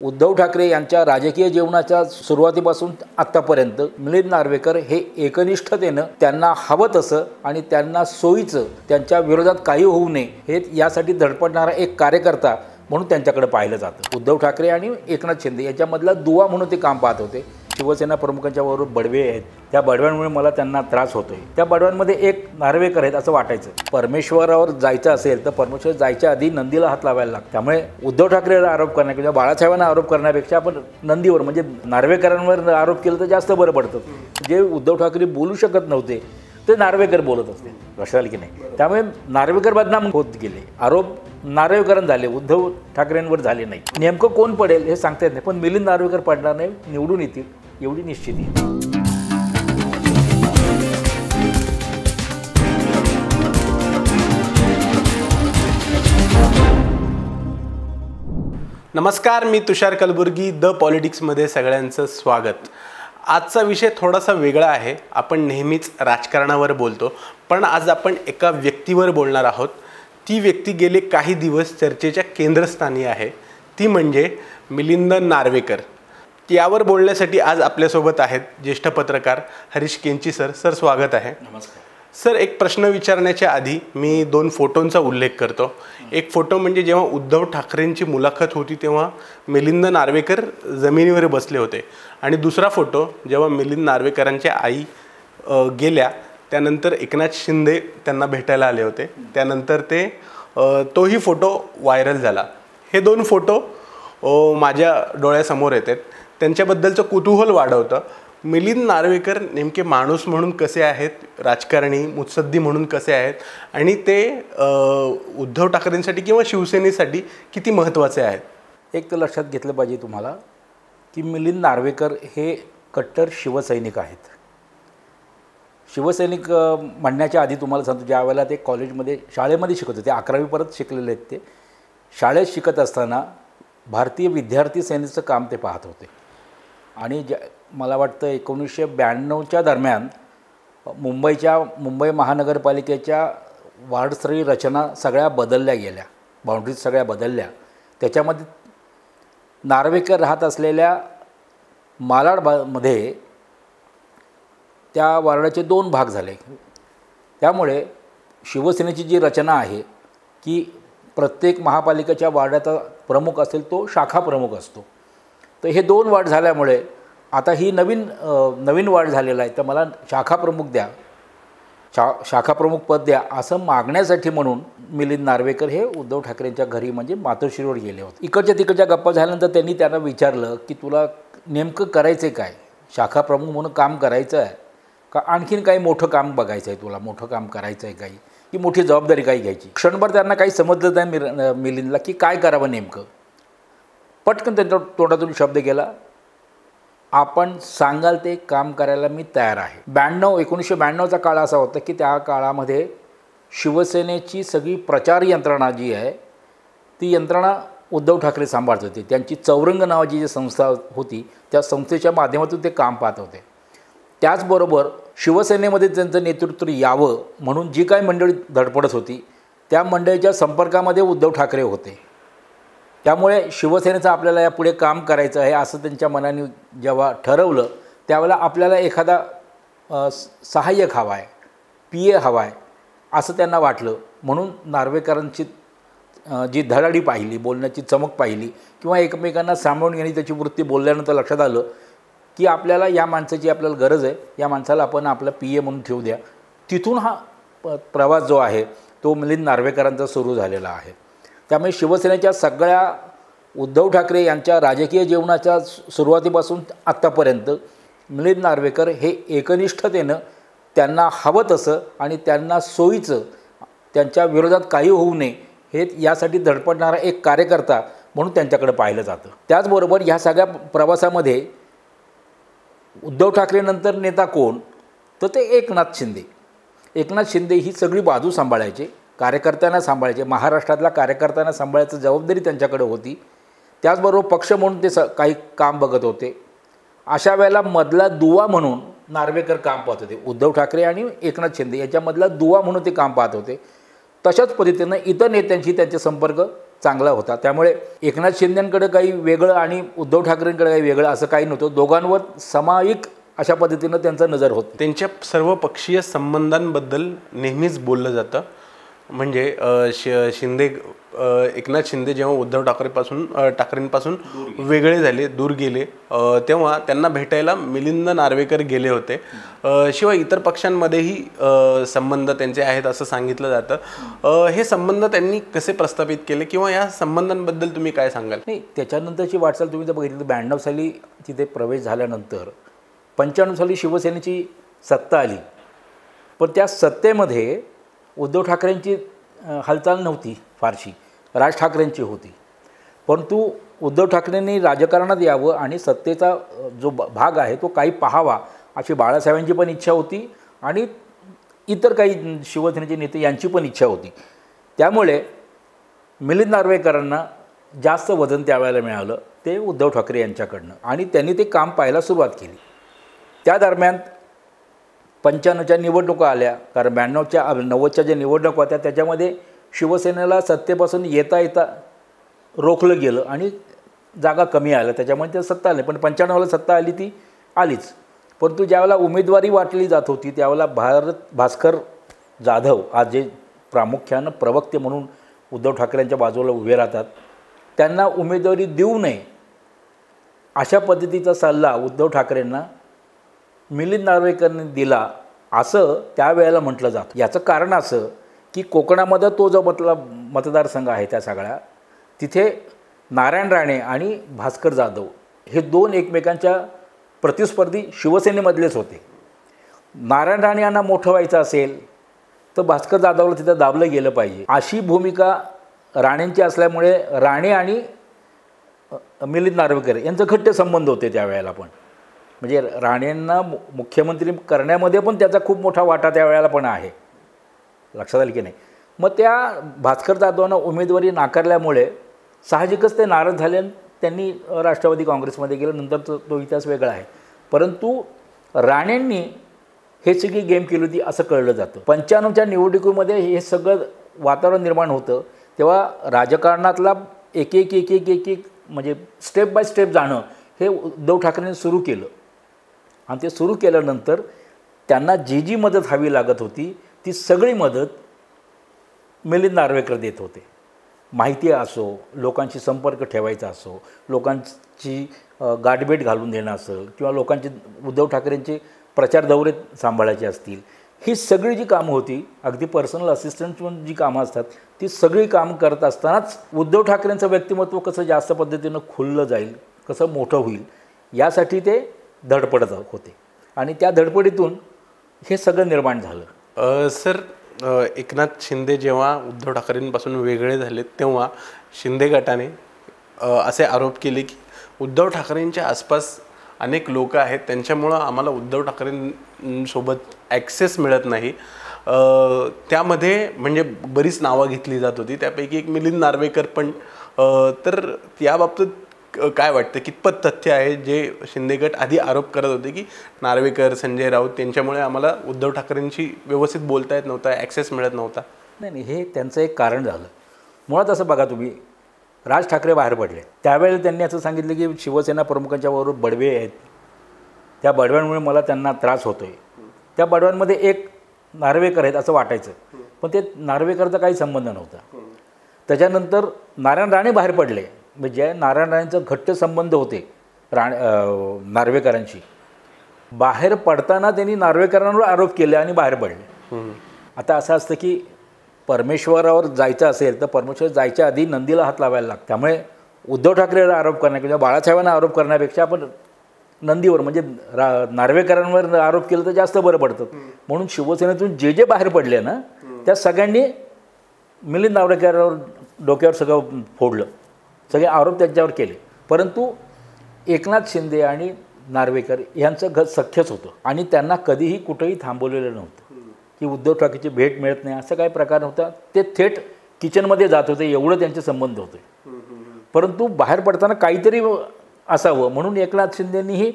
उद्धव ठाकरे यांच्या राजकीय जीवनाच्या सुरुवातीपासून आत्तापर्यंत मिलिंद नार्वेकर हे एकनिष्ठतेनं त्यांना हवं तसं आणि त्यांना सोयीचं, त्यांच्या विरोधात काही होऊ नये हे यासाठी धडपडणारा एक कार्यकर्ता म्हणून त्यांच्याकडे पाहिलं जातं। उद्धव ठाकरे आणि एकनाथ शिंदे याच्यामधला दुवा म्हणून ते काम पाहत होते। शिवसेना प्रमुखांच्या बरोबर बडवे आहेत, त्या बडव्यांमुळे मला त्यांना त्रास होतोय। त्या बडव्यांमध्ये एक नार्वेकर आहेत असं वाटायचं। परमेश्वरावर जायचं असेल तर परमेश्वर जायच्या आधी नंदीला हात लावायला लागतो। त्यामुळे उद्धव ठाकरेला आरोप करण्यापेक्षा बाळासाहेबांना आरोप करण्यापेक्षा आपण नंदीवर म्हणजे नार्वेकरांवर आरोप केलं तर जास्त बरं पडतं। जे उद्धव ठाकरे बोलू शकत नव्हते ते नार्वेकर बोलत असते, लक्षात की नाही। त्यामुळे नार्वेकर बदनाम होत गेले, आरोप नार्वेकरांवर झाले, उद्धव ठाकरेंवर झाले नाही। नेमकं कोण पडेल हे सांगता येत नाही, पण मिलिंद नार्वेकर पडणार नाही, निवडून येतील एवढी निश्चित आहे। नमस्कार, मी तुषार कलबुर्गी, द पॉलिटिक्समध्ये सगळ्यांचं स्वागत। आजचा विषय थोडासा वेगळा आहे। आपण नेहमीच राजकारणावर बोलतो, पण आज आपण एका व्यक्तीवर बोलणार आहोत। ती व्यक्ती गेले काही दिवस चर्चेच्या केंद्रस्थानी आहे, ती म्हणजे मिलिंद नार्वेकर। यावर बोलण्यासाठी आज आपल्यासोबत आहेत ज्येष्ठ पत्रकार हरीश केंची सर। सर, स्वागत आहे। नमस्कार सर, एक प्रश्न विचारण्याच्या आधी मी दोन फोटोंचा उल्लेख करतो। एक फोटो म्हणजे जेव्हा उद्धव ठाकरेंची मुलाखत होती तेव्हा मिलिंद नार्वेकर जमिनीवर बसले होते, आणि दुसरा फोटो जेव्हा मिलिंद नार्वेकरांच्या आई गेल्या त्यानंतर एकनाथ शिंदे त्यांना भेटायला आले होते, त्यानंतर तोही फोटो व्हायरल झाला। हे दोन फोटो माझ्या डोळ्यासमोर येतात, त्यांच्याबद्दलचं कुतूहल वाढवतं। मिलिंद नार्वेकर नेमके माणूस म्हणून कसे आहेत, राजकारणी मुत्सद्दी म्हणून कसे आहेत, आणि ते उद्धव ठाकरेंसाठी किंवा शिवसेनेसाठी किती महत्त्वाचे आहेत? एक तर लक्षात घेतलं पाहिजे तुम्हाला की मिलिंद नार्वेकर हे कट्टर शिवसैनिक आहेत। शिवसैनिक म्हणण्याच्या आधी तुम्हाला सांगतो, ज्या वेळेला ते कॉलेजमध्ये शाळेमध्ये शिकत होते, 11वी परत शिकलेले आहेत ते, शाळेत शिकत असताना भारतीय विद्यार्थी सेनेचं काम ते पाहत होते। आणि मला वाटतं 1992च्या दरम्यान मुंबई महानगरपालिकेच्या वार्डस्तरीय रचना सगळ्या बदलल्या गेल्या, बाउंड्रीज सगळ्या बदलल्या। त्याच्यामध्ये नार्वेकर राहत असलेल्या मालाडमध्ये त्या वार्डाचे 2 भाग झाले। त्यामुळे शिवसेनेची जी रचना आहे की प्रत्येक महापालिकेच्या वार्डाचा प्रमुख असेल तो शाखा प्रमुख असतो, तर हे 2 वार्ड झाल्यामुळे आता ही नवीन वार्ड झालेला आहे, तर मला शाखा प्रमुख द्या, शाखा प्रमुख पद द्या असं मागण्यासाठी म्हणून मिलिंद नार्वेकर हे उद्धव ठाकरेंच्या घरी म्हणजे मातोश्रीवर गेले होते। इकडच्या तिकडच्या गप्पा झाल्यानंतर त्यांनी त्यांना विचारलं की तुला नेमकं करायचं काय, शाखा प्रमुख म्हणून काम करायचं आहे का आणखीन काही मोठं काम बघायचं आहे, तुला मोठं काम करायचं आहे काही, की मोठी जबाबदारी काही घ्यायची? क्षणभर त्यांना काही समजलं नाही मिलिंदला की काय करावं नेमकं। पटकन त्यांच्या तोंडातून शब्द गेला, आपण सांगाल ते काम करायला मी तयार आहे। 1992चा काळ असा होता की त्या काळामध्ये शिवसेनेची सगळी प्रचार यंत्रणा जी आहे ती यंत्रणा उद्धव ठाकरे सांभाळत होते। त्यांची चौरंग नावाची जी संस्था होती त्या संस्थेच्या माध्यमातून ते काम पाहत होते। त्याचबरोबर शिवसेनेमध्ये त्यांचं नेतृत्व यावं म्हणून जी काही मंडळी धडपडत होती त्या मंडळीच्या संपर्कामध्ये उद्धव ठाकरे होते। त्यामुळे शिवसेनेचं आपल्याला यापुढे काम करायचं आहे असं त्यांच्या मनाने जेव्हा ठरवलं त्यावेळेला आपल्याला एखादा सहाय्यक हवा आहे, PA हवा आहे असं त्यांना वाटलं। म्हणून नार्वेकरांची जी धडाडी पाहिली, बोलण्याची चमक पाहिली किंवा एकमेकांना सामावून घेण्याची त्याची वृत्ती बोलल्यानंतर लक्षात आलं की आपल्याला या माणसाची आपल्याला गरज आहे, या माणसाला आपण आपला PA म्हणून ठेवू द्या। तिथून हा प्रवास जो आहे तो मिलिंद नार्वेकरांचा सुरू झालेला आहे। त्यामुळे शिवसेनेच्या सगळ्या उद्धव ठाकरे यांच्या राजकीय जीवनाच्या सुरुवातीपासून आत्तापर्यंत मिलिंद नार्वेकर हे एकनिष्ठतेनं त्यांना हवं तसं आणि त्यांना सोयीचं, त्यांच्या विरोधात काही होऊ नये हे यासाठी धडपडणारा एक कार्यकर्ता म्हणून त्यांच्याकडे पाहिलं जातं। त्याचबरोबर ह्या सगळ्या प्रवासामध्ये उद्धव ठाकरेनंतर नेता कोण, तर ते एकनाथ शिंदे। एकनाथ शिंदे ही सगळी बाजू सांभाळायचे, कार्यकर्त्यांना सांभाळायचे, महाराष्ट्रातल्या कार्यकर्त्यांना सांभाळायची जबाबदारी त्यांच्याकडे होती। त्याचबरोबर पक्ष म्हणून ते काही काम बघत होते। अशा वेळेला मधला दुवा म्हणून नार्वेकर काम पाहत होते। उद्धव ठाकरे आणि एकनाथ शिंदे याच्यामधला दुवा म्हणून ते काम पाहत होते। तशाच पद्धतीनं इतर नेत्यांशी त्यांचे संपर्क चांगला होता. त्यामुळे एकनाथ शिंदेंकडे काही वेगळं आणि उद्धव ठाकरेंकडे काही वेगळं असं काही नव्हतं. दोघांवर सामायिक अशा पद्धतीनं त्यांचं नजर होतं. त्यांच्या सर्व पक्षीय संबंधांबद्दल नेहमीच बोललं जातं. म्हणजे शिंदे एकनाथ शिंदे जेव्हा उद्धव ठाकरेंपासून वेगळे झाले, दूर गेले, तेव्हा त्यांना भेटायला मिलिंद नार्वेकर गेले होते. शिवाय इतर पक्षांमध्येही संबंध त्यांचे आहेत असं सांगितलं जातं. हे संबंध त्यांनी कसे प्रस्थापित केले किंवा या संबंधांबद्दल तुम्ही काय सांगाल? नाही, त्याच्यानंतरची वाटचाल तुम्ही जर बघितली तर 92 साली तिथे प्रवेश झाल्यानंतर 95 साली शिवसेनेची सत्ता आली. पण त्या सत्तेमध्ये उद्धव ठाकरेंची हालचाल नव्हती फारशी, राज ठाकरेंची होती. परंतु उद्धव ठाकरेंनी राजकारणात यावं आणि सत्तेचा जो भाग आहे तो काही पाहावा अशी बाळासाहेबांची पण इच्छा होती आणि इतर काही शिवसेनेचे नेते यांची पण इच्छा होती. त्यामुळे मिलिंद नार्वेकरांना जास्त वजन त्यावेळेला मिळालं ते उद्धव ठाकरे यांच्याकडनं आणि त्यांनी ते काम पाहायला सुरुवात केली. त्या दरम्यान 95च्या निवडणुका आल्या, कारण 90च्या ज्या निवडणुका होत्या त्याच्यामध्ये शिवसेनेला सत्तेपासून येता रोखलं गेलं आणि जागा कमी आल्या, त्याच्यामुळे ते सत्ता आली. पण 95ला सत्ता आली ती आलीच. परंतु ज्यावेळेला उमेदवारी वाटली जात होती त्यावेळेला भास्कर जाधव आज जे प्रामुख्यानं प्रवक्ते म्हणून उद्धव ठाकरेंच्या बाजूला उभे राहतात, त्यांना उमेदवारी देऊ नये अशा पद्धतीचा सल्ला उद्धव ठाकरेंना मिलिंद नार्वेकरांनी दिला असं त्यावेळेला म्हटलं जातं. याचं कारण असं की कोकणामध्ये तो जो मतदारसंघ आहे त्या सगळ्या तिथे नारायण राणे आणि भास्कर जाधव हे दोन एकमेकांच्या प्रतिस्पर्धी शिवसेनेमधलेच होते. नारायण राणे यांना मोठं व्हायचं असेल तर भास्कर जाधवला तिथं दाबलं गेलं पाहिजे अशी भूमिका राणेंची असल्यामुळे राणे आणि मिलिंद नार्वेकर यांचं घट्ट संबंध होते त्यावेळेला. पण म्हणजे राणेंना मुख्यमंत्री करण्यामध्ये पण त्याचा खूप मोठा वाटा त्यावेळेला पण आहे, लक्षात आलं की नाही. मग त्या भास्कर जाधवांना उमेदवारी नाकारल्यामुळे साहजिकच ते नाराज झाले आणि त्यांनी राष्ट्रवादी काँग्रेसमध्ये गेलं. नंतर तो इतिहास वेगळा आहे. परंतु राणेंनी हे सगळी गेम केली होती असं कळलं जातं. 95च्या निवडणुकीमध्ये हे सगळं वातावरण निर्माण होतं तेव्हा राजकारणातला एक म्हणजे स्टेप बाय स्टेप जाणं हे उद्धव ठाकरेंनी सुरू केलं. आणि ते सुरू केल्यानंतर त्यांना जी मदत हवी लागत होती ती सगळी मदत मिलिंद नार्वेकर देत होते. माहिती असो, लोकांशी संपर्क ठेवायचा असो, लोकांची गाठभेट घालून देणं असेल किंवा लोकांचे उद्धव ठाकरेंचे प्रचार दौरे सांभाळायचे असतील, ही सगळी जी कामं होती, अगदी पर्सनल असिस्टंट म्हणून जी कामं असतात ती सगळी कामं करत असतानाच उद्धव ठाकरेंचं व्यक्तिमत्व कसं जास्त पद्धतीनं खुललं जाईल, कसं मोठं होईल यासाठी ते धडपडत होते. आणि त्या धडपडीतून हे सगळं निर्माण झालं. सर, एकनाथ शिंदे जेव्हा उद्धव ठाकरेंपासून वेगळे झाले तेव्हा शिंदे गटाने असे आरोप केले की उद्धव ठाकरेंच्या आसपास अनेक लोक आहेत, त्यांच्यामुळं आम्हाला उद्धव ठाकरेंसोबत ॲक्सेस मिळत नाही. त्यामध्ये म्हणजे बरीच नावं घेतली जात होती, त्यापैकी एक मिलिंद नार्वेकर पण. तर याबाबतीत काय वाटतं, कितपत तथ्य आहे जे शिंदे गट आधी आरोप करत होते की नार्वेकर, संजय राऊत त्यांच्यामुळे आम्हाला उद्धव ठाकरेंशी व्यवस्थित बोलता येत नव्हता, ॲक्सेस मिळत नव्हता? नाही, हे त्यांचं एक कारण झालं. मुळात असं बघा तुम्ही, राज ठाकरे बाहेर पडले त्यावेळेला त्यांनी असं सांगितलं की शिवसेना प्रमुखांच्या बरोबर बडवे आहेत, त्या बडव्यांमुळे मला त्यांना त्रास होतो आहे. त्या बडव्यांमध्ये एक नार्वेकर आहेत असं वाटायचं, पण ते नार्वेकरचा काही संबंध नव्हता. त्याच्यानंतर नारायण राणे बाहेर पडले, म्हणजे नारायण राणेंचा घट्ट संबंध होते नार्वेकरांशी. बाहेर पडताना त्यांनी नार्वेकरांवर आरोप केले आणि बाहेर पडले. आता असं असतं की परमेश्वरावर जायचं असेल तर परमेश्वर जायच्या आधी नंदीला हात लावायला लागतं. त्यामुळे उद्धव ठाकरेवर आरोप करण्यापेक्षा बाळासाहेबांना आरोप करण्यापेक्षा आपण नंदीवर म्हणजे नार्वेकरांवर आरोप केलं तर जास्त बरं पडतं. म्हणून शिवसेनेतून जे बाहेर पडले ना त्या सगळ्यांनी मिलिंद नार्वेकरांवर डोक्यावर सगळं फोडलं, सगळे आरोप त्यांच्यावर केले. परंतु एकनाथ शिंदे आणि नार्वेकर यांचं सख्यच होतं आणि त्यांना कधीही कुठंही थांबवलेलं नव्हतं की उद्धव ठाकरेची भेट मिळत नाही असं काही प्रकार नव्हता. ते थेट किचनमध्ये जात होते, एवढं त्यांचे संबंध होते. परंतु बाहेर पडताना काहीतरी असावं म्हणून एकनाथ शिंदेंनीही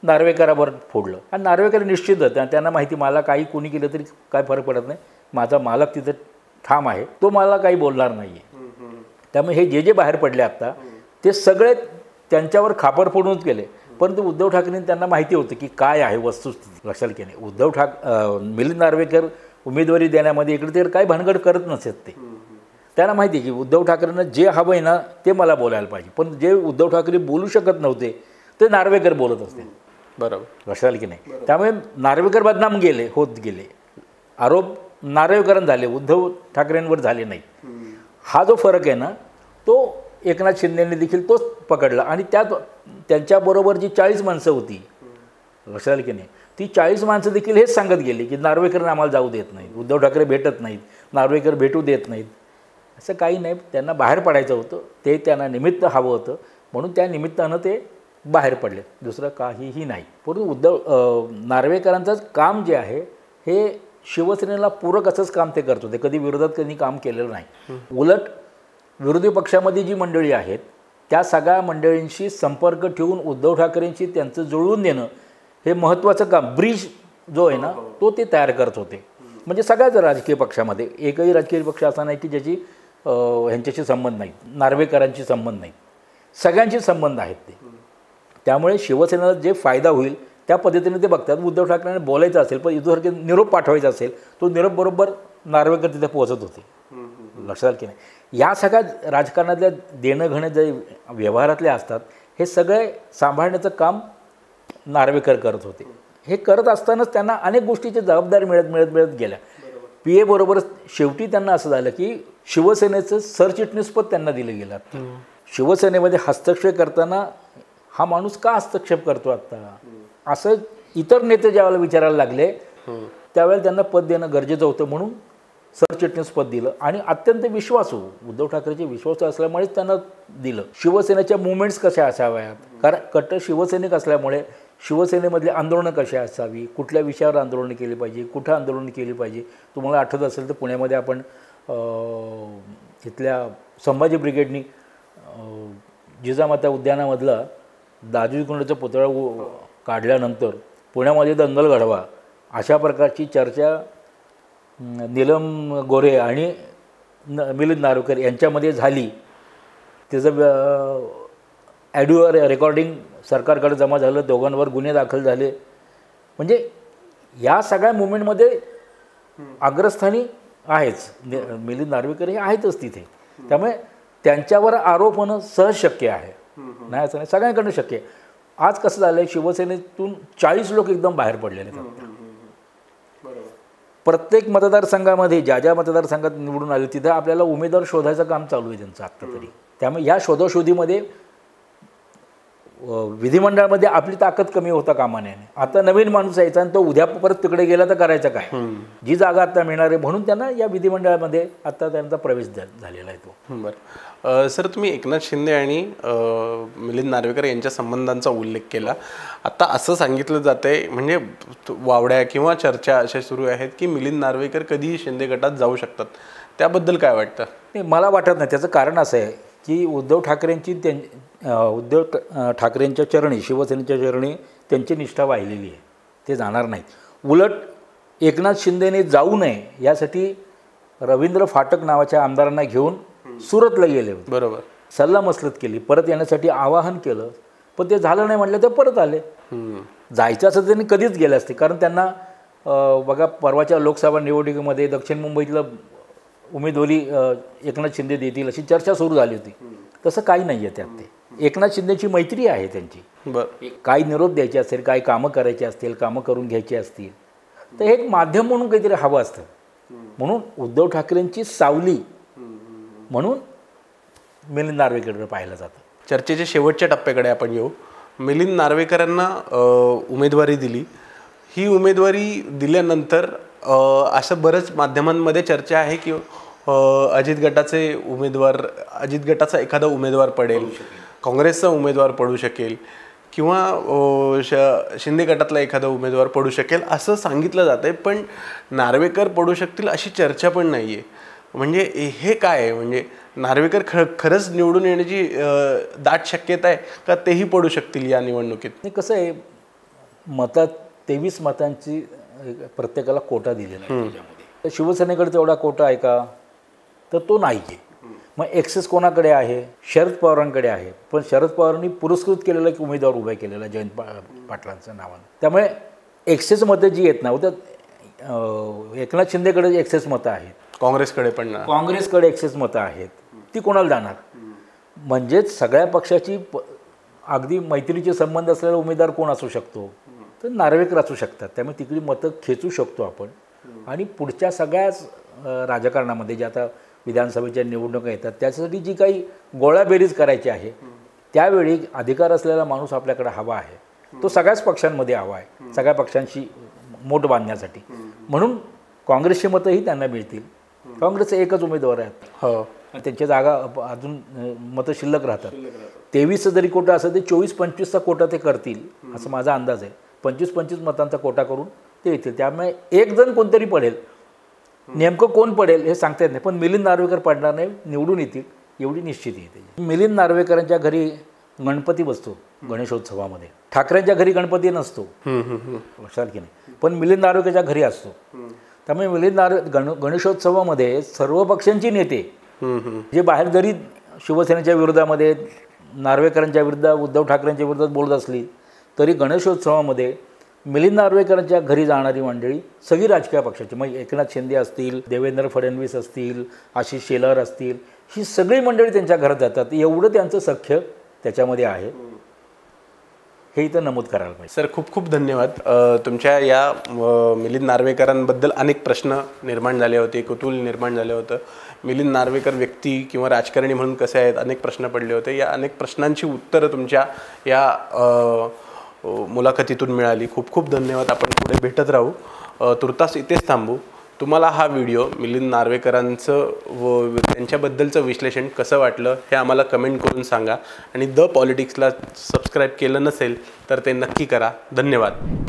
नार्वेकरावर फोडलं. आणि नार्वेकर निश्चितच त्यांना माहिती, मला काही कोणी केलं तरी काय फरक पडत नाही, माझा मालक तिथं ठाम आहे, तो मला काही बोलणार नाही आहे. त्यामुळे हे जे जे बाहेर पडले आत्ता ते सगळे त्यांच्यावर खापर फोडूनच गेले. परंतु उद्धव ठाकरेंनी त्यांना माहिती होतं की काय आहे वस्तुस्थिती. लक्षात की नाही, मिलिंद नार्वेकर उमेदवारी देण्यामध्ये इकडे तिकडे काय भानगड करत नसत ते. त्यांना माहिती आहे की उद्धव ठाकरेंना जे हवं आहे ना ते मला बोलायला पाहिजे, पण जे उद्धव ठाकरे बोलू शकत नव्हते ते नार्वेकर बोलत असते. बरोबर. लक्षात की नाही. त्यामुळे नार्वेकर बदनाम होत गेले. आरोप नार्वेकरांना झाले, उद्धव ठाकरेंवर झाले नाही. हा जो फरक आहे ना तो एकनाथ शिंदेंनी देखील तोच पकडला. आणि त्यांच्याबरोबर जी 40 माणसं होती, लक्षात की नाही, ती 40 माणसं देखील हेच सांगत गेली की नार्वेकरांना आम्हाला जाऊ देत नाहीत, उद्धव ठाकरे भेटत नाहीत, नार्वेकर भेटू देत नाहीत. असं काही नाही, त्यांना बाहेर पडायचं होतं, ते त्यांना निमित्त हवं होतं म्हणून त्या निमित्तानं ते बाहेर पडले, दुसरं काहीही नाही. परंतु नार्वेकरांचंच काम जे आहे हे शिवसेनेला पूरक असंच काम ते करत होते. कधी विरोधात कधी काम केलेलं नाही. उलट विरोधी पक्षामध्ये जी मंडळी आहेत त्या सगळ्या मंडळींशी संपर्क ठेवून उद्धव ठाकरेंशी त्यांचं जुळवून देणं हे महत्त्वाचं काम, ब्रिज जो आहे ना तो ते तयार करत होते. म्हणजे सगळ्याच राजकीय पक्षामध्ये एकही राजकीय पक्ष असा नाही की ज्याची ह्यांच्याशी संबंध नाहीत, नार्वेकरांशी संबंध नाहीत, सगळ्यांशी संबंध आहेत ते. त्यामुळे शिवसेनेला जे फायदा होईल त्या पद्धतीने ते बघतात. उद्धव ठाकरेंना बोलायचं असेल पण इथं निरोप पाठवायचा असेल तो निरोप बरोबर नार्वेकर तिथे पोहोचत होते. लक्षात की नाही. या सगळ्या राजकारणातल्या देणं घेणं जे व्यवहारातले असतात हे सगळे सांभाळण्याचं काम नार्वेकर करत होते. हे करत असतानाच त्यांना अनेक गोष्टीची जबाबदारी मिळत गेल्या. PA बरोबर शेवटी त्यांना असं झालं की शिवसेनेचं सरचिटणीसपद त्यांना दिलं गेलं. शिवसेनेमध्ये हस्तक्षेप करताना हा माणूस का हस्तक्षेप करतो आता असं इतर नेते ज्यावेळेला विचारायला लागले त्यावेळेला त्यांना पद देणं गरजेचं होतं म्हणून सरचिटणीस पद दिलं. आणि अत्यंत विश्वासू उद्धव ठाकरेचे विश्वासू असल्यामुळेच त्यांना दिलं. शिवसेनेच्या मुवमेंट्स कशा असाव्यात, कारण कट्टर शिवसैनिक असल्यामुळे शिवसेनेमधली आंदोलनं कशी असावी, कुठल्या विषयावर आंदोलनं केली पाहिजे, कुठं आंदोलनं केली पाहिजे. तुम्हाला आठवत असेल तर पुण्यामध्ये आपण इथल्या संभाजी ब्रिगेडनी जिजामाता उद्यानामधला दाजी कुंडेचा पुतळा काढल्यानंतर पुण्यामध्ये दंगल घडवा अशा प्रकारची चर्चा नीलम गोरे आणि मिलिंद नार्वेकर यांच्यामध्ये झाली. त्याचं ऑडिओ रेकॉर्डिंग सरकारकडे जमा झालं, दोघांवर गुन्हे दाखल झाले. म्हणजे या सगळ्या मुवमेंटमध्ये अग्रस्थानी आहेच मिलिंद नार्वेकर हे आहेतच तिथे. त्यामुळे त्यांच्यावर आरोप होणं सहज शक्य आहे, नाही असं नाही, सगळ्यांकडनं शक्य आहे. आज कसं झालं आहे शिवसेनेतून 40 लोक एकदम बाहेर पडलेले आहेत. प्रत्येक मतदारसंघामध्ये ज्या मतदारसंघात निवडून आले तिथं आपल्याला उमेदवार शोधायचं काम चालू आहे त्यांचं आत्ता तरी. त्यामुळे या शोधाशोधीमध्ये विधिमंडळामध्ये आपली ताकद कमी होता कामा नये. आता नवीन माणूस यायचा आणि तो उद्या परत तिकडे गेला तर करायचं काय, जी जागा आता मिळणार आहे म्हणून त्यांना या विधिमंडळामध्ये आता त्यांचा प्रवेश झालेला आहे तो. बरं सर, तुम्ही एकनाथ शिंदे आणि मिलिंद नार्वेकर यांच्या संबंधांचा उल्लेख केला. आता असं सांगितलं जातं आहे म्हणजे वावड्या किंवा चर्चा अशा सुरू आहेत की मिलिंद नार्वेकर कधीही शिंदे गटात जाऊ शकतात, त्याबद्दल काय वाटतं? नाही, मला वाटत नाही. त्याचं कारण असं आहे की उद्धव ठाकरेंच्या चरणी, शिवसेनेच्या चरणी त्यांची निष्ठा वाहिलेली आहे, ते जाणार नाहीत. उलट एकनाथ शिंदेने जाऊ नये यासाठी रवींद्र फाटक नावाच्या आमदारांना घेऊन सुरतला गेले होते. बरोबर. सल्लामसलत केली, परत येण्यासाठी आवाहन केलं, पण ते झालं नाही म्हटलं तर परत आले. जायचं असं त्यांनी कधीच गेले असते, कारण त्यांना बघा परवाच्या लोकसभा निवडणुकीमध्ये दक्षिण मुंबईतलं उमेदवारी एकनाथ शिंदे देतील अशी चर्चा सुरू झाली होती. तसं काही नाही आहे त्यात. ते एकनाथ शिंदेची मैत्री आहे त्यांची. बरं. काही निरोप द्यायचे असतील, काही कामं करायची असतील, कामं करून घ्यायची असतील तर हे एक माध्यम म्हणून काहीतरी हवं असतं. म्हणून उद्धव ठाकरेंची सावली म्हणून मिलिंद नार्वेकरकडे पाहिलं जातं. चर्चेच्या शेवटच्या टप्प्याकडे आपण येऊ. मिलिंद नार्वेकरांना उमेदवारी दिली. ही उमेदवारी दिल्यानंतर असं बरंच माध्यमांमध्ये चर्चा आहे की अजित गटाचा एखादा उमेदवार पडेल, काँग्रेसचा उमेदवार पडू शकेल किंवा शिंदे गटातला एखादा उमेदवार पडू शकेल असं सांगितलं जातं आहे. पण नार्वेकर पडू शकतील अशी चर्चा पण नाही आहे. म्हणजे हे काय आहे, म्हणजे नार्वेकर खरंच निवडून येण्याची दाट शक्यता आहे का तेही पडू शकतील या निवडणुकीत? नाही, कसं आहे, मतात 23 मतांची प्रत्येकाला कोटा दिलेला आहे त्याच्यामध्ये. तर शिवसेनेकडे तेवढा कोटा आहे का, तर तो नाही आहे. मग एक्सेस कोणाकडे आहे? शरद पवारांकडे आहे. पण शरद पवारांनी पुरस्कृत केलेला एक उमेदवार उभा केलेला जयंत पाटलांचं नावानं. त्यामुळे एक्सेस मतं जी आहेत ना तर एकनाथ शिंदेकडे एक्सेस मतं आहेत, काँग्रेसकडे एक्सेस मतं आहेत. ती कोणाला जाणार? म्हणजेच सगळ्या पक्षाची अगदी मैत्रीचे संबंध असलेला उमेदवार कोण असू शकतो? तर नार्वेकर असू शकतात. त्यामुळे तिकडे मतं खेचू शकतो आपण. आणि पुढच्या सगळ्याच राजकारणामध्ये जे आता विधानसभेच्या निवडणुका येतात त्यासाठी जी काही गोळाबेरीज करायची आहे त्यावेळी अधिकार असलेला माणूस आपल्याकडे हवा आहे. तो सगळ्याच पक्षांमध्ये हवा आहे, सगळ्या पक्षांशी मोठ बांधण्यासाठी. म्हणून काँग्रेसची मतंही त्यांना मिळतील. काँग्रेसचे एकच उमेदवार आहेत, हो, त्यांच्या जागा अजून मतं शिल्लक राहतात. 23 जरी कोटा असेल ते 24-25चा कोटा ते करतील असं माझा अंदाज आहे. 25-25 मतांचा कोटा करून ते येतील. त्यामुळे एक जण कोणतरी पडेल, नेमकं कोण पडेल हे सांगता येत नाही. पण मिलिंद नार्वेकर पडणार नाही, निवडून येतील एवढी निश्चित येते. मिलिंद नार्वेकरांच्या घरी गणपती बसतो गणेशोत्सवामध्ये, ठाकरेंच्या घरी गणपती नसतो, लक्षात की नाही, पण मिलिंद नार्वेकरच्या घरी असतो. त्यामुळे मिलिंद गणेशोत्सवामध्ये सर्व पक्षांची नेते जे बाहेर जरी शिवसेनेच्या विरोधामध्ये, नार्वेकरांच्या विरुद्ध, उद्धव ठाकरेंच्या विरोधात बोलत असली तरी गणेशोत्सवामध्ये मिलिंद नार्वेकरांच्या घरी जाणारी मंडळी सगळी राजकीय पक्षाची, मग एकनाथ शिंदे असतील, देवेंद्र फडणवीस असतील, आशिष शेलार असतील, ही सगळी मंडळी त्यांच्या घरात जातात. एवढं त्यांचं सख्य त्याच्यामध्ये आहे, हे इथं नमूद करायला पाहिजे. सर खूप खूप धन्यवाद. तुमच्या या मिलिंद नार्वेकरांबद्दल अनेक प्रश्न निर्माण झाले होते, कुतूहल निर्माण झालं होतं. मिलिंद नार्वेकर व्यक्ती किंवा राजकारणी म्हणून कसे आहेत अनेक प्रश्न पडले होते. या अनेक प्रश्नांची उत्तरं तुमच्या या मुलाखतीतून मिळाली. खूप खूप धन्यवाद. आपण पुढे भेटत राहू. तुर्तास इथेच थांबू. तुम्हाला हा व्हिडिओ मिलिंद नार्वेकरांचं व त्यांच्याबद्दलचं विश्लेषण कसं वाटलं हे आम्हाला कमेंट करून सांगा. आणि द पॉलिटिक्सला सबस्क्राईब केलं नसेल तर ते नक्की करा. धन्यवाद.